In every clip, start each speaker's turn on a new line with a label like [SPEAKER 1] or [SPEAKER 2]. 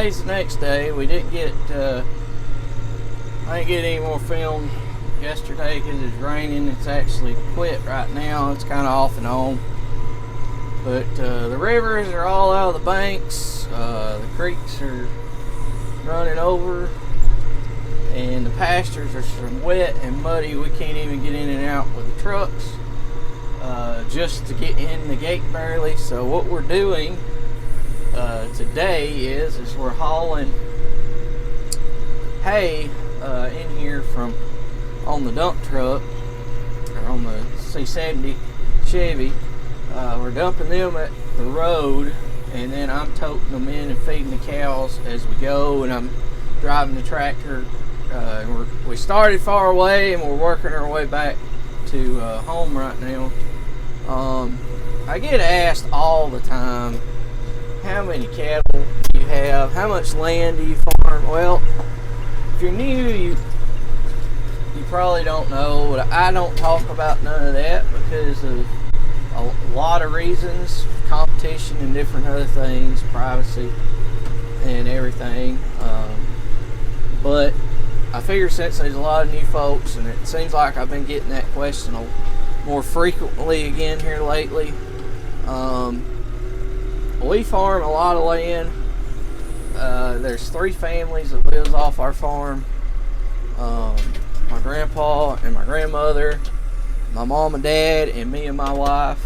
[SPEAKER 1] Today's the next day. We didn't get, I didn't get any more film yesterday because it's raining. It's actually quit right now. It's kind of off and on. But the rivers are all out of the banks. The creeks are running over. And the pastures are so wet and muddy we can't even get in and out with the trucks. Just to get in the gate barely. So what we're doing today is we're hauling hay in here from on the dump truck or on the C70 Chevy. We're dumping them at the road, and then I'm toting them in and feeding the cows as we go, and I'm driving the tractor. We started far away and we're working our way back to home right now. I get asked all the time, how many cattle do you have? How much land do you farm? Well, if you're new, you probably don't know, but I don't talk about none of that because of a lot of reasons, competition and different other things, privacy and everything. But I figure since there's a lot of new folks, and it seems like I've been getting that question more frequently again here lately. We farm a lot of land. There's 3 families that lives off our farm. My grandpa and my grandmother, my mom and dad, and me and my wife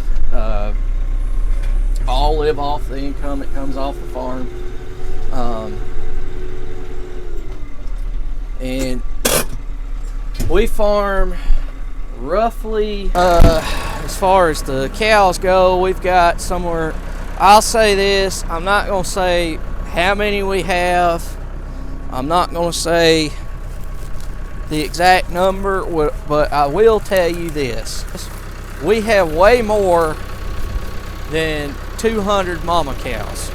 [SPEAKER 1] all live off the income that comes off the farm. And we farm roughly, as far as the cows go, we've got somewhere, I'll say this, I'm not going to say how many we have, I'm not going to say the exact number, but I will tell you this, we have way more than 200 mama cows.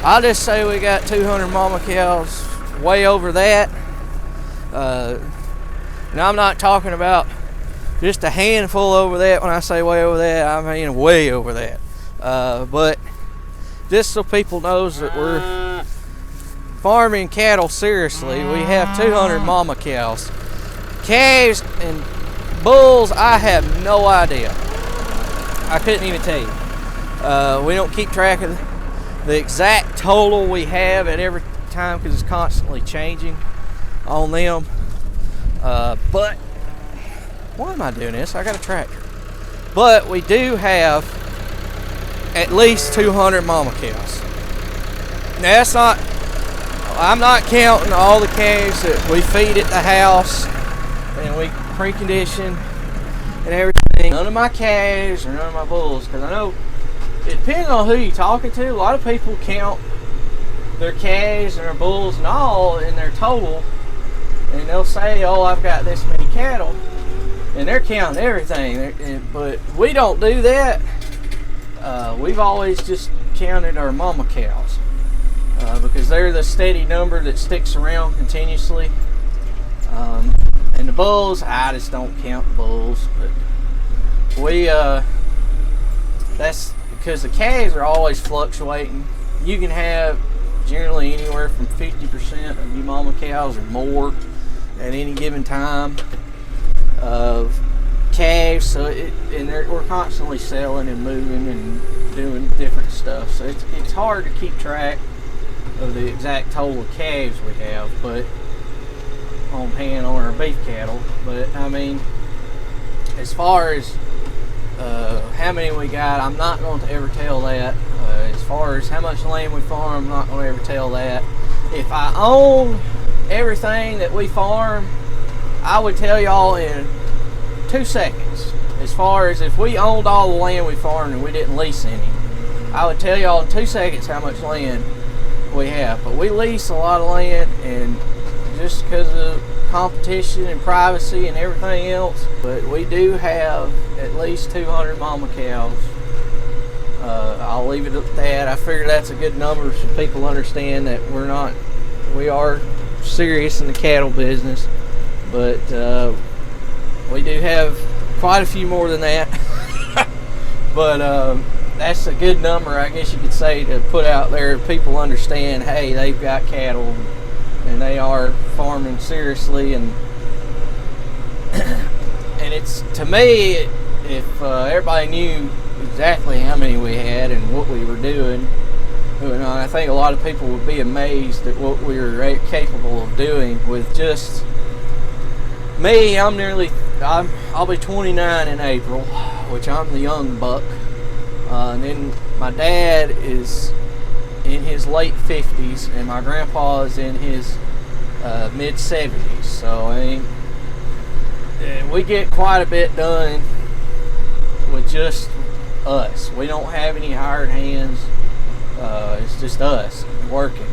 [SPEAKER 1] I'll just say we got 200 mama cows, way over that. And I'm not talking about just a handful over that. When I say way over that, I mean way over that. But just so people knows that we're farming cattle seriously, we have 200 mama cows. Calves and bulls, I have no idea. I couldn't even tell you. We don't keep track of the exact total we have at every time because it's constantly changing on them. But why am I doing this? I got a tractor. But we do have at least 200 mama cows. Now that's not, I'm not counting all the calves that we feed at the house and we precondition and everything. None of my calves or none of my bulls, because I know it depends on who you're talking to. A lot of people count their calves and their bulls and all in their total, and they'll say, oh, I've got this many cattle, and they're counting everything. But we don't do that. We've always just counted our mama cows because they're the steady number that sticks around continuously. And the bulls, I just don't count the bulls. But we, that's because the calves are always fluctuating. You can have generally anywhere from 50% of your mama cows or more at any given time of calves. So we're constantly selling and moving and doing different stuff. So it's hard to keep track of the exact total of calves we have, but on hand on our beef cattle. But I mean, as far as how many we got, I'm not going to ever tell that. As far as how much land we farm, I'm not going to ever tell that. If I own everything that we farm, I would tell y'all in 2 seconds. As far as if we owned all the land we farmed and we didn't lease any, I would tell y'all in 2 seconds how much land we have. But we lease a lot of land, and just because of competition and privacy and everything else, but we do have at least 200 mama cows. I'll leave it at that. I figure that's a good number so people understand that we are serious in the cattle business, but we do have quite a few more than that. But that's a good number, I guess you could say, to put out there. People understand, hey, they've got cattle and they are farming seriously, and and it's, to me, if everybody knew exactly how many we had and what we were doing, I think a lot of people would be amazed at what we were capable of doing with just me. I'll be 29 in April, which I'm the young buck. And then my dad is in his late 50s, and my grandpa is in his mid 70s. So I mean, we get quite a bit done with just us. We don't have any hired hands. It's just us working,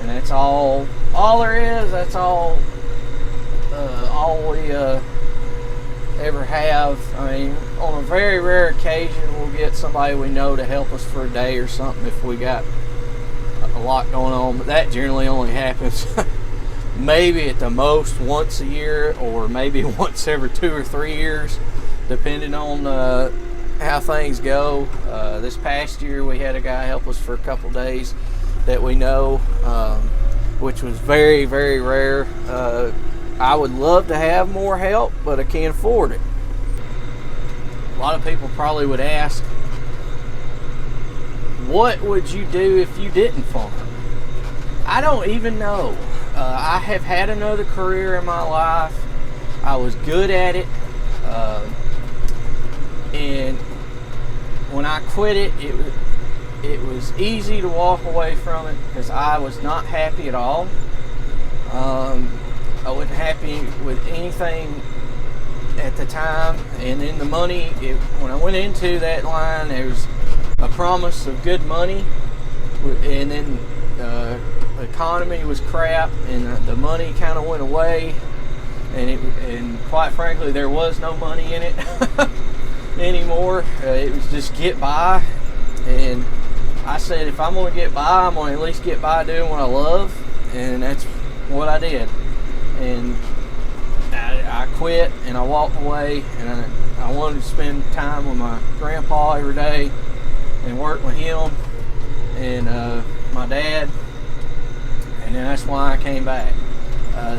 [SPEAKER 1] and that's all there is. That's all we ever have. I mean, on a very rare occasion, we'll get somebody we know to help us for a day or something if we got a lot going on, but that generally only happens maybe at the most once a year, or maybe once every 2 or 3 years, depending on how things go. This past year we had a guy help us for a couple days that we know, which was very, very rare. I would love to have more help, but I can't afford it. A lot of people probably would ask, what would you do if you didn't farm? I don't even know. I have had another career in my life. I was good at it. And when I quit it, it was easy to walk away from it because I was not happy at all. I wasn't happy with anything at the time, and then the money, when I went into that line, there was a promise of good money, and then the economy was crap, and the money kind of went away, and quite frankly, there was no money in it anymore. It was just get by, and I said, if I'm going to get by, I'm going to at least get by doing what I love, and that's what I did. And I quit, and I walked away, and I wanted to spend time with my grandpa every day and work with him and my dad, and then that's why I came back.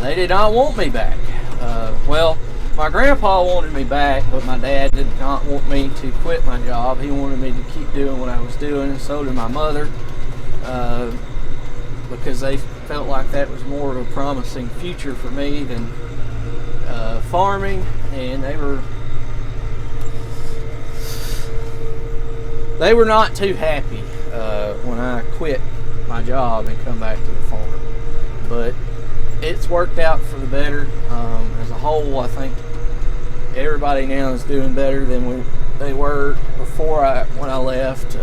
[SPEAKER 1] They did not want me back. Well, my grandpa wanted me back, but my dad did not want me to quit my job. He wanted me to keep doing what I was doing, and so did my mother, because they felt like that was more of a promising future for me than farming, and they were not too happy when I quit my job and come back to the farm. But it's worked out for the better. As a whole, I think everybody now is doing better than they were before when I left.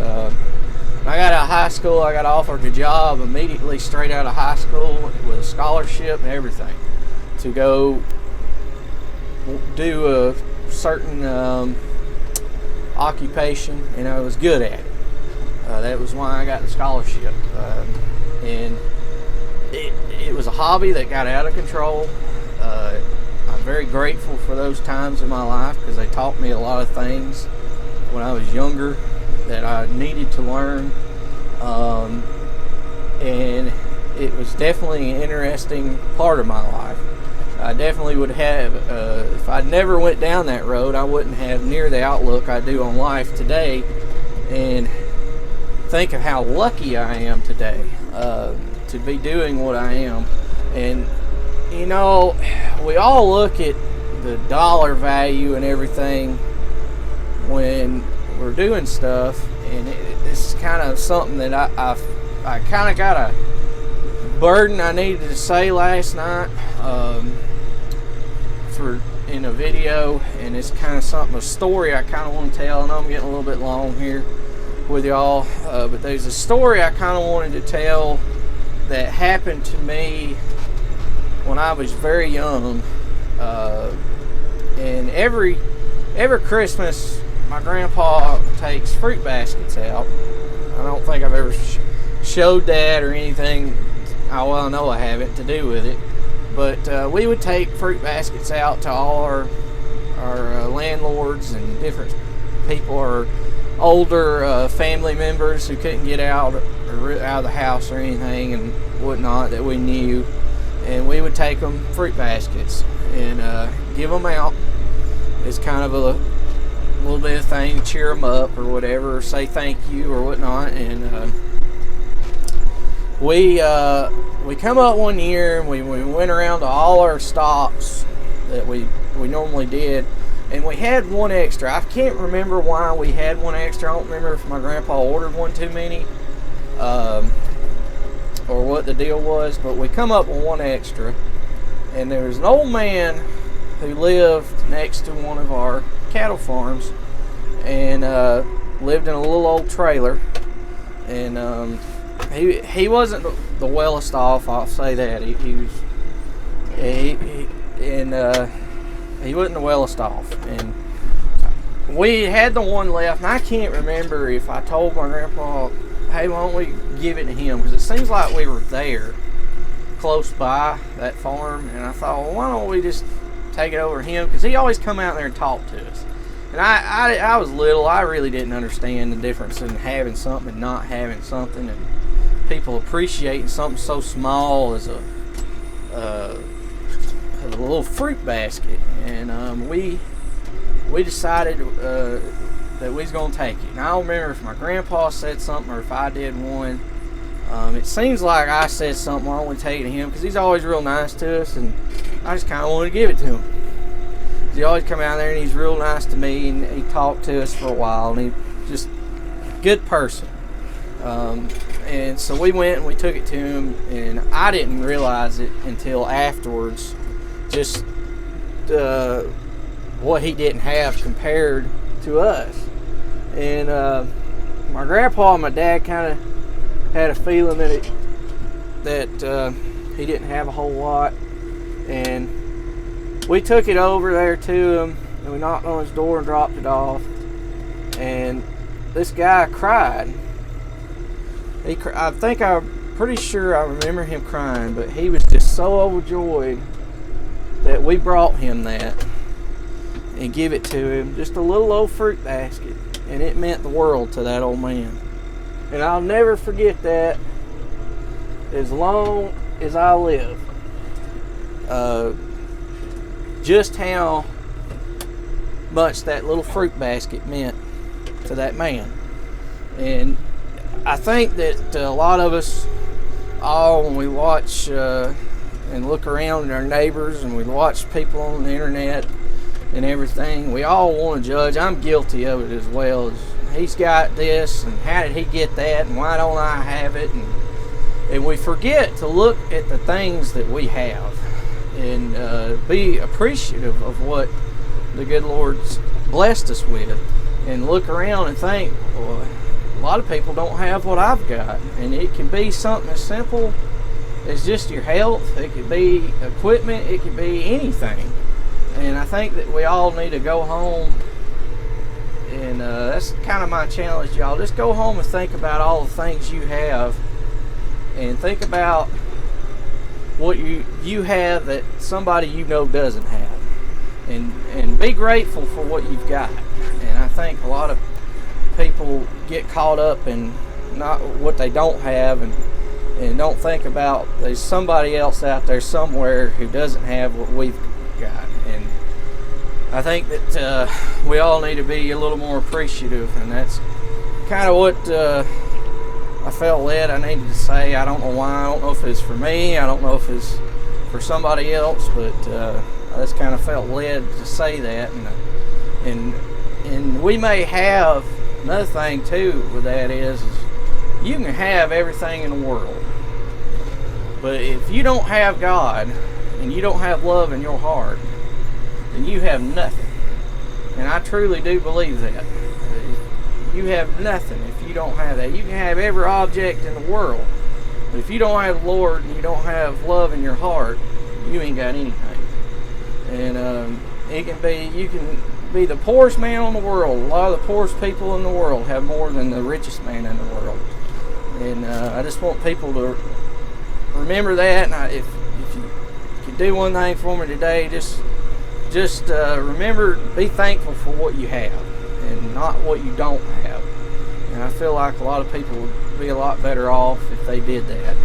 [SPEAKER 1] I got out of high school, I got offered a job immediately straight out of high school with a scholarship and everything to go do a certain occupation, and I was good at it. That was why I got the scholarship. And it was a hobby that got out of control. I'm very grateful for those times in my life because they taught me a lot of things when I was younger that I needed to learn, and it was definitely an interesting part of my life. I definitely would have, if I never went down that road, I wouldn't have near the outlook I do on life today, and think of how lucky I am today to be doing what I am. And you know, we all look at the dollar value and everything when we're doing stuff, and it's kind of something that I kind of got a burden I needed to say last night in a video, and it's kind of something, a story I kind of want to tell. I know I'm getting a little bit long here with y'all, but there's a story I kind of wanted to tell that happened to me when I was very young, and every Christmas my grandpa takes fruit baskets out. I don't think I've ever showed that or anything. I know I haven't, to do with it, but we would take fruit baskets out to all our landlords and different people, or older family members who couldn't get out of the house or anything and whatnot that we knew, and we would take them fruit baskets and give them out as kind of a little bit of thing to cheer them up or whatever, or say thank you or whatnot. And we come up one year and we went around to all our stops that we normally did, and we had one extra. I can't remember why we had one extra. I don't remember if my grandpa ordered one too many or what the deal was, but we come up with one extra, and there was an old man who lived next to one of our cattle farms, and lived in a little old trailer, and he wasn't the wellest off, I'll say that. He wasn't the wellest off, and we had the one left, and I can't remember if I told my grandpa, hey, why don't we give it to him, because it seems like we were there close by that farm, and I thought, well, why don't we just take it over to him, because he always come out there and talk to us. And I was little, I really didn't understand the difference in having something and not having something, and people appreciating something so small as a little fruit basket. And we decided that we was going to take it. And I don't remember if my grandpa said something or if I did one. It seems like I said something, I want to take it to him, because he's always real nice to us, and I just kind of wanted to give it to him. He always come out there and he's real nice to me, and he talked to us for a while, and he's just a good person. And so we went and we took it to him, and I didn't realize it until afterwards, just what he didn't have compared to us. And my grandpa and my dad kind of had a feeling that he didn't have a whole lot, and we took it over there to him, and we knocked on his door and dropped it off, and this guy cried. I'm pretty sure I remember him crying, but he was just so overjoyed that we brought him that and give it to him, just a little old fruit basket, and it meant the world to that old man. And I'll never forget that as long as I live. Just how much that little fruit basket meant to that man. And I think that a lot of us all, when we watch and look around at our neighbors, and we watch people on the internet and everything, we all want to judge. I'm guilty of it as well. He's got this, and how did he get that, and why don't I have it? And we forget to look at the things that we have, and be appreciative of what the good Lord's blessed us with, and look around and think, well, a lot of people don't have what I've got. And it can be something as simple as just your health. It could be equipment. It could be anything. And I think that we all need to go home, and that's kind of my challenge, y'all. Just go home and think about all the things you have, and think about what you have that somebody you know doesn't have, and be grateful for what you've got. And I think a lot of people get caught up in not what they don't have, and don't think about there's somebody else out there somewhere who doesn't have what we've got. And I think that we all need to be a little more appreciative, and that's kind of what I felt led I needed to say. I don't know why. I don't know if it's for me. I don't know if it's for somebody else, but I just kind of felt led to say that. And we may have another thing too with that is you can have everything in the world, but if you don't have God and you don't have love in your heart, then you have nothing. And I truly do believe that. You have nothing if you don't have that. You can have every object in the world, but if you don't have the Lord and you don't have love in your heart, you ain't got anything. And it can be, you can be the poorest man in the world. A lot of the poorest people in the world have more than the richest man in the world. And I just want people to remember that. And if you could do one thing for me today, just remember, be thankful for what you have and not what you don't have. and I feel like a lot of people would be a lot better off if they did that.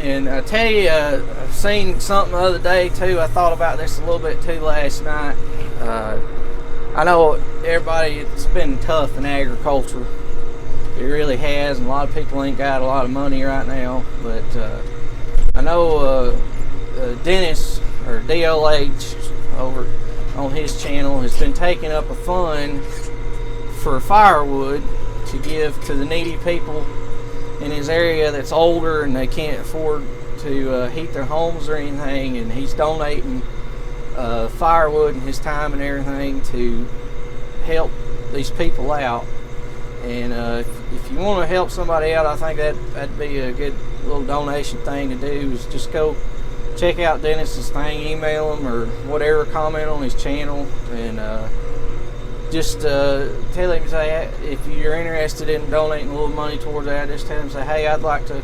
[SPEAKER 1] And I tell you, I've seen something the other day too. I thought about this a little bit too last night. I know everybody, it's been tough in agriculture. It really has, and a lot of people ain't got a lot of money right now. But I know Dennis, or DLH, over on his channel, has been taking up a fund for firewood to give to the needy people in his area that's older and they can't afford to heat their homes or anything, and he's donating firewood and his time and everything to help these people out. And if you want to help somebody out, I think that'd be a good little donation thing to do, is just go check out Dennis's thing, email him or whatever, comment on his channel, and just tell him, say, if you're interested in donating a little money towards that, just tell him, say, hey, I'd like to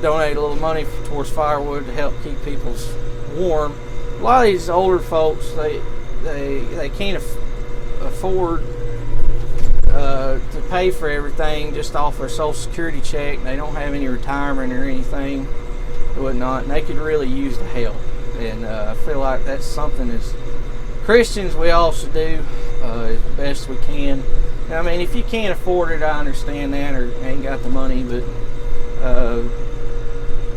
[SPEAKER 1] donate a little money towards firewood to help keep people warm. A lot of these older folks, they can't afford to pay for everything just off their Social Security check. They don't have any retirement or anything or whatnot, and they could really use the help. And I feel like that's something as Christians we all should do as best we can. I mean, if you can't afford it, I understand that, or ain't got the money, but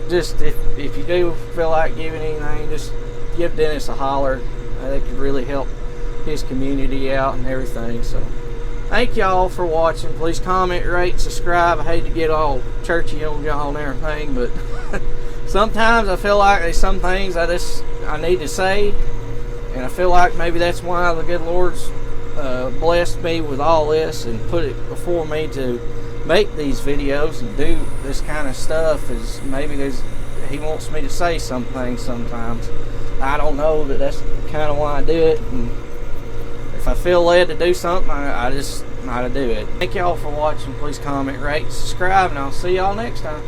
[SPEAKER 1] just if you do feel like giving anything, just give Dennis a holler. That could really help his community out and everything. So thank y'all for watching. Please comment, rate, subscribe. I hate to get all churchy on y'all and everything, but sometimes I feel like there's some things I need to say, and I feel like maybe that's why the good Lord's blessed me with all this and put it before me to make these videos and do this kind of stuff, is maybe he wants me to say some things sometimes. I don't know, but that's kind of why I do it. And if I feel led to do something, I just know how to do it. Thank y'all for watching. Please comment, rate, subscribe, and I'll see y'all next time.